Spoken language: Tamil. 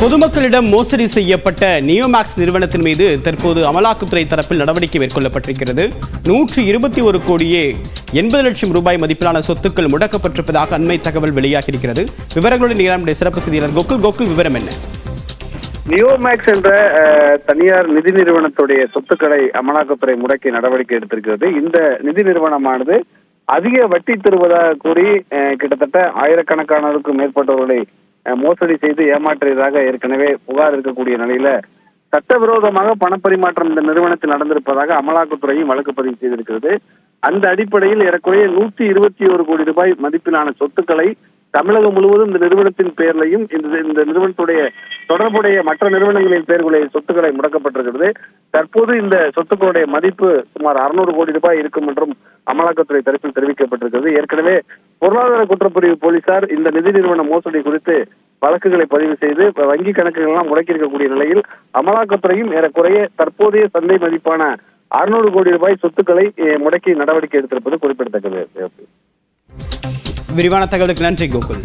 பொதுமக்களிடம் மோசடி செய்யப்பட்ட நியோமேக்ஸ் நிறுவனத்தின் மீது தற்போது அமலாக்கத்துறை தரப்பில் நடவடிக்கை மேற்கொள்ளப்பட்டிருக்கிறது. 121 கோடியே 80 லட்சம் ரூபாய் மதிப்பிலான சொத்துக்கள் முடக்கப்பட்டிருப்பதாக அண்மை தகவல் வெளியாகியிருக்கிறது. விவரங்களுடன் நம்முடைய சிறப்பு செய்தியாளர் கோகுல் விவரம் என்ன? நியோமேக்ஸ் என்ற தனியார் நிதி நிறுவனத்துடைய சொத்துக்களை அமலாக்கத்துறை முடக்கி நடவடிக்கை எடுத்திருக்கிறது. இந்த நிதி நிறுவனமானது அதிக வட்டி தருவதாக கூறி கிட்டத்தட்ட ஆயிரக்கணக்கானோருக்கும் மேற்பட்டவர்களை மோசடி செய்து ஏமாற்றியதாக ஏற்கனவே புகார் இருக்கக்கூடிய நிலையில சட்டவிரோதமாக பணப்பரிமாற்றம் இந்த நிறுவனத்தில் நடந்திருப்பதாக அமலாக்கத்துறையும் வழக்கு பதிவு செய்திருக்கிறது. அந்த அடிப்படையில் ஏறக்குறைய 121 கோடி ரூபாய் மதிப்பிலான சொத்துக்களை தமிழகம் முழுவதும் இந்த நிறுவனத்தின் பெயர்லையும் இந்த நிறுவனத்துடைய தொடர்புடைய மற்ற நிறுவனங்களின் பெயர்களில் சொத்துக்களை முடக்கப்பட்டிருக்கிறது. தற்போது இந்த சொத்துக்களுடைய மதிப்பு சுமார் 600 கோடி ரூபாய் இருக்கும் என்றும் அமலாக்கத்துறை தரப்பில் தெரிவிக்கப்பட்டிருக்கிறது. ஏற்கனவே பொருளாதார குற்றப்பிரிவு போலீசார் இந்த நிதி நிறுவன மோசடி குறித்து வழக்குகளை பதிவு செய்து வங்கி கணக்குகள் எல்லாம் முடக்கியிருக்கக்கூடிய நிலையில் அமலாக்கத்துறையும் ஏறக்குறைய தற்போதைய சந்தை மதிப்பான 600 கோடி ரூபாய் சொத்துக்களை முடக்கி நடவடிக்கை எடுத்திருப்பது குறிப்பிடத்தக்கது. விரிவான தகவலுக்கு நன்றி கோகுல்.